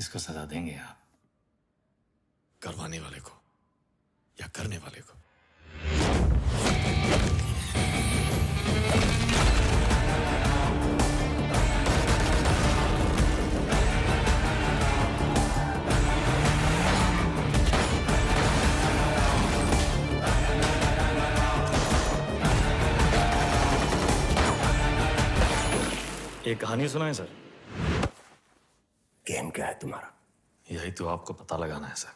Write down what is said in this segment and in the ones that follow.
इसको सजा देंगे आप? करवाने वाले को या करने वाले को? एक कहानी सुनाए सर। गेम क्या है तुम्हारा? यही तो आपको पता लगाना है sir.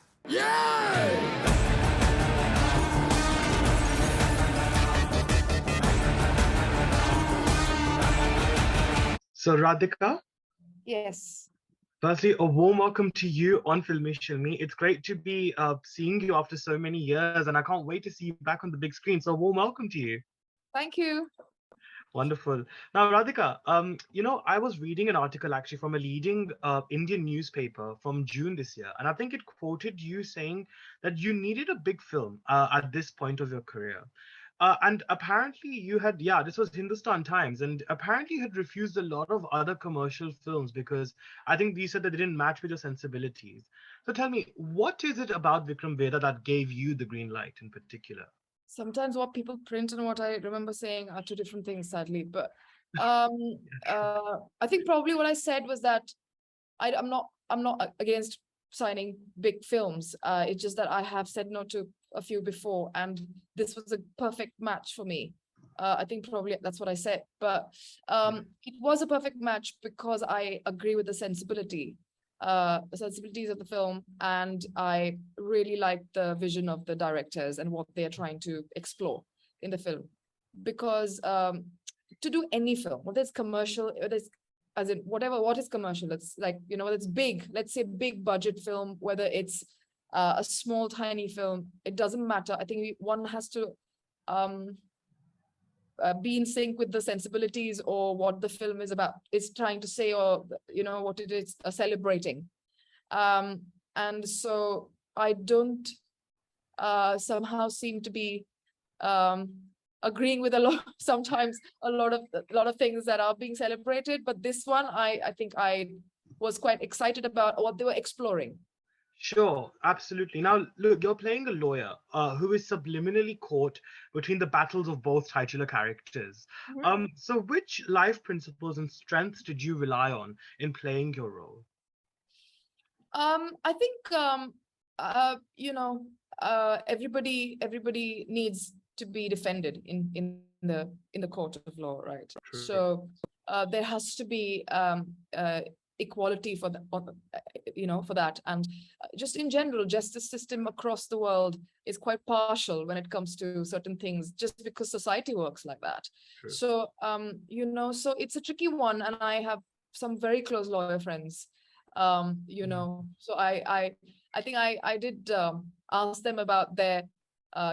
So Radhika, Yes. firstly, a warm welcome to you on Filme Shilmy. It's great to be seeing you after so many years, and I can't wait to see you back on the big screen. So, a warm welcome to you. Thank you. Wonderful. Now, Radhika, I was reading an article actually from a leading Indian newspaper from June this year, and I think it quoted you saying that you needed a big film at this point of your career. And apparently you had, yeah, this was Hindustan Times, and apparently you had refused a lot of other commercial films because I think you said that they didn't match with your sensibilities. So tell me, what is it about Vikram Vedha that gave you the green light in particular? Sometimes what people print and what I remember saying are two different things, sadly. But I think probably what I said was that I'm not against signing big films. It's just that I have said no to a few before, and this was a perfect match for me. I think probably that's what I said, but it was a perfect match because I agree with the sensibilities of the film, and I really like the vision of the directors and what they are trying to explore in the film. Because to do any film, whether it's commercial, whether it's as in what is commercial, it's like, whether it's big, let's say big budget film, whether it's a small tiny film, it doesn't matter. I think one has to be in sync with the sensibilities or what the film is trying to say, or what it is celebrating. And so I don't somehow seem to be agreeing with sometimes a lot of things that are being celebrated, but this one I think I was quite excited about what they were exploring. Sure, absolutely. Now, look, you're playing a lawyer who is subliminally caught between the battles of both titular characters. Mm-hmm. So which life principles and strengths did you rely on in playing your role? I think everybody needs to be defended in the court of law, right? True. So there has to be equality for that, and just in general, justice system across the world is quite partial when it comes to certain things, just because society works like that. True. So so it's a tricky one, and I have some very close lawyer friends. So I think I did ask them about their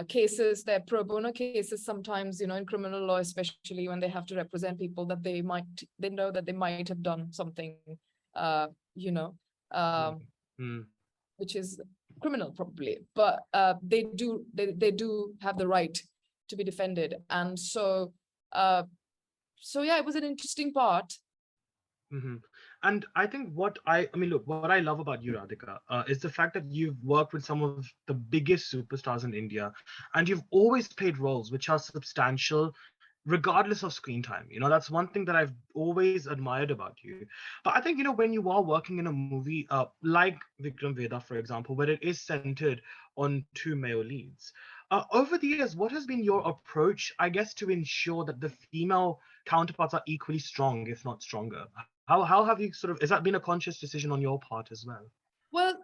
cases, their pro bono cases, sometimes, in criminal law, especially when they have to represent people that they know that they might have done something, which is criminal probably, but they do have the right to be defended. And so yeah, it was an interesting part. Mm-hmm. And I think what I love about you, Radhika, is the fact that you've worked with some of the biggest superstars in India, and you've always played roles which are substantial, regardless of screen time. That's one thing that I've always admired about you. But I think, when you are working in a movie like Vikram Vedha, for example, where it is centered on two male leads, over the years, what has been your approach, I guess, to ensure that the female counterparts are equally strong, if not stronger? How have you has that been a conscious decision on your part as well? Well,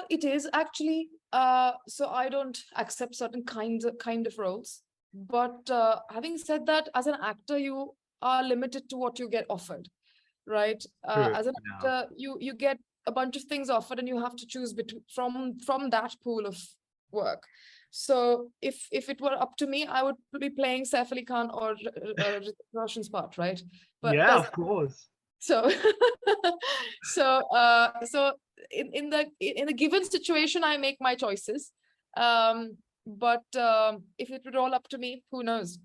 it is actually, so I don't accept certain kind of roles. But having said that, as an actor, you are limited to what you get offered, right? As an actor, you get a bunch of things offered, and you have to choose from that pool of work. So if it were up to me, I would be playing Saif Ali Khan or Hrithik Roshan's part, right? But yeah, of course. So so in the given situation, I make my choices. But if it would all up to me, who knows?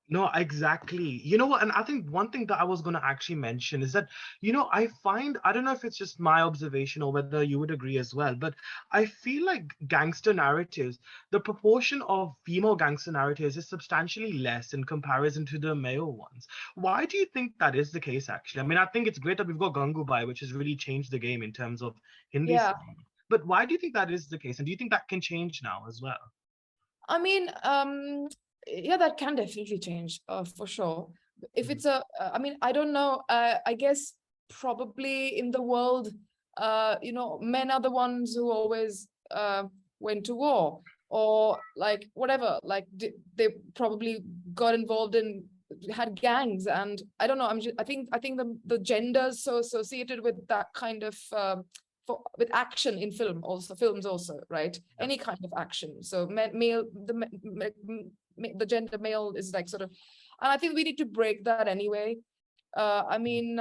No, exactly. You know what? And I think one thing that I was going to actually mention is that, I find, I don't know if it's just my observation or whether you would agree as well, but I feel like gangster narratives, the proportion of female gangster narratives is substantially less in comparison to the male ones. Why do you think that is the case, actually? I mean, I think it's great that we've got Gangubai, which has really changed the game in terms of Hindi Yeah. cinema. But why do you think that is the case? And do you think that can change now as well? I mean, yeah, that can definitely change, for sure. If Mhm. it's I mean, I don't know. I guess probably in the world, men are the ones who always went to war, or like whatever. Like they probably got involved in, had gangs, and I don't know. I think the gender is so associated with that kind of with action in films also, right? Yeah, Any kind of action. So male, the gender male is like sort of, and I think we need to break that anyway. I mean,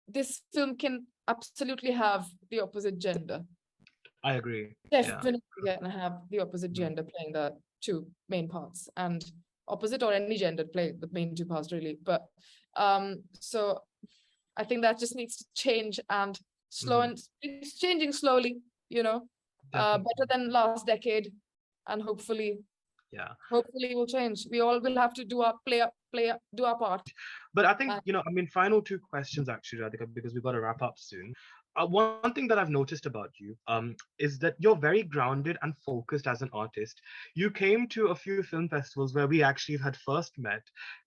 this film can absolutely have the opposite gender. I agree. Yeah. Definitely gonna have the opposite Mhm. gender playing the two main parts, and opposite or any gender play the main two parts really. But so I think that just needs to change, and Mhm. it's changing slowly, better Definitely. than last decade, and Yeah. hopefully will change. We all will have to do our part. But I think, Uh, I mean, final two questions actually, Radhika, because we've got to wrap up soon. One thing that I've noticed about you is that you're very grounded and focused as an artist. You came to a few film festivals where we actually had first met,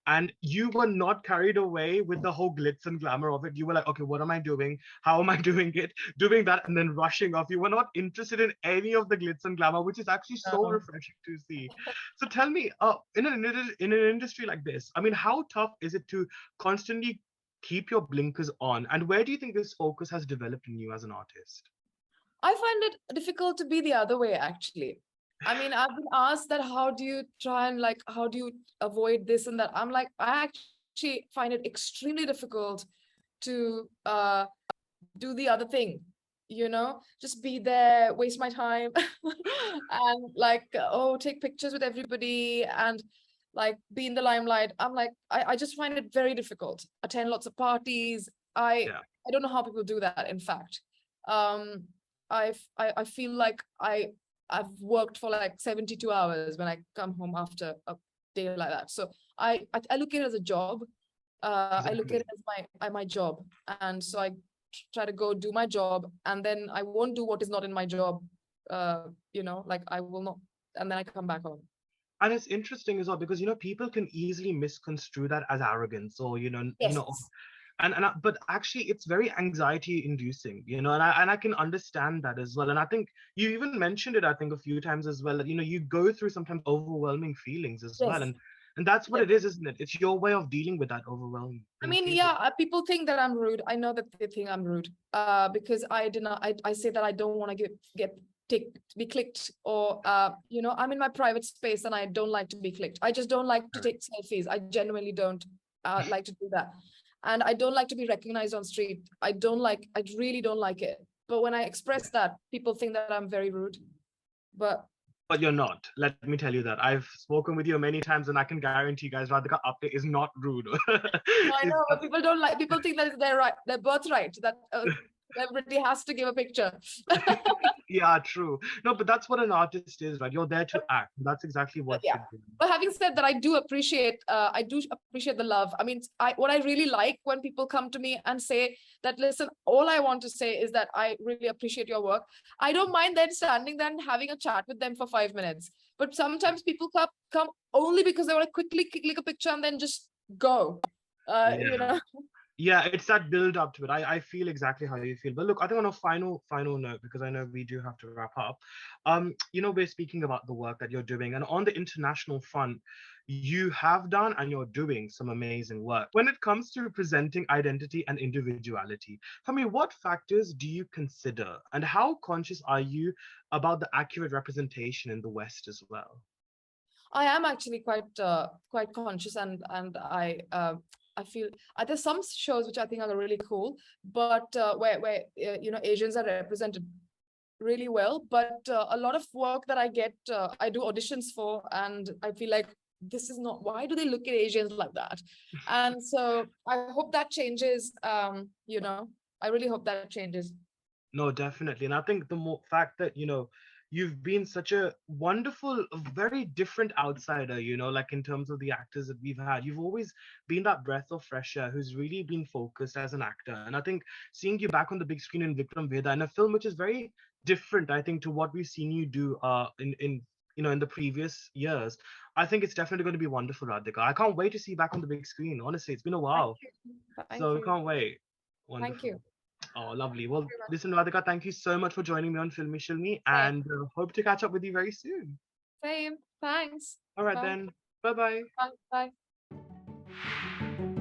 and you were not carried away with the whole glitz and glamour of it. You were like, okay, what am I doing? How am I doing it? Doing that and then rushing off. You were not interested in any of the glitz and glamour, which is actually so um, refreshing to see. So tell me, in an industry like this, I mean, how tough is it to constantly keep your blinkers on, and where do you think this focus has developed in you as an artist? I find it difficult to be the other way, actually. I mean, I've been asked that how do you try and like, how do you avoid this and that? I'm like, I actually find it extremely difficult to do the other thing, just be there, waste my time, and like, oh, take pictures with everybody and like be in the limelight. I'm like, I just find it very difficult. Attend lots of parties. I Yeah, I don't know how people do that, in fact. Um, I feel like I've worked for like 72 hours when I come home after a day like that. So I look at it as a job. I look at exactly. it as my job, and so I try to go do my job, and then I won't do what is not in my job. Like I will not, and then I come back home. And it's interesting as well because people can easily misconstrue that as arrogance or Yes. but actually it's very anxiety inducing, and I can understand that as well. And I think you even mentioned it, I think, a few times as well, that you go through sometimes overwhelming feelings as well, Yes. and that's what Yes. it is, isn't it? It's your way of dealing with that overwhelming I mean, feeling. yeah, people think that I'm rude. I know that they think I'm rude. Because I did not. I say that I don't want to get be clicked, or I'm in my private space and I don't like to be clicked. I just don't like to take selfies. I genuinely don't like to do that, and I don't like to be recognized on street. I don't like. I really don't like it. But when I express that, people think that I'm very rude. But But you're not. Let me tell you that. I've spoken with you many times, and I can guarantee you guys, Radhika Apte is not rude. I She's know, but people don't like. People think that it's their right, their birthright, that everybody has to give a picture. yeah, true. No, but that's what an artist is, right? You're there to act. That's exactly But what yeah. you're doing. But having said that, I do appreciate the love. I mean, what I really like when people come to me and say that, listen, all I want to say is that I really appreciate your work. I don't mind then standing there and having a chat with them for 5 minutes. But sometimes people come only because they want to quickly click a picture and then just go. Uh, Yeah. you know, Yeah, it's that build up to it. I feel exactly how you feel. But look, I think on a final note, because I know we do have to wrap up. We're speaking about the work that you're doing, and on the international front, you have done and you're doing some amazing work. When it comes to presenting identity and individuality, for me, what factors do you consider, and how conscious are you about the accurate representation in the West as well? I am actually quite conscious, and I feel there's some shows which I think are really cool, but where Asians are represented really well. But a lot of work that I get, I do auditions for, and I feel like this is not, why do they look at Asians like that? And so I hope that changes. You know, I really hope that changes. No, definitely. And I think the more fact that, you've been such a wonderful, very different outsider, like in terms of the actors that we've had, you've always been that breath of fresh air who's really been focused as an actor. And I think seeing you back on the big screen in Vikram Vedha, in a film which is very different, I think, to what we've seen you do in the previous years, I think it's definitely going to be wonderful, Radhika. I can't wait to see you back on the big screen. Honestly, it's been a Thank while. you. Thank So we you. can't wait. Thank Wonderful. you. Oh, lovely. Well, Very much. listen, Radhika, thank you so much for joining me on Filme Shilmy, Same. and hope to catch up with you very soon. Same. Thanks. All right, Bye. then. Bye bye. Bye. Bye.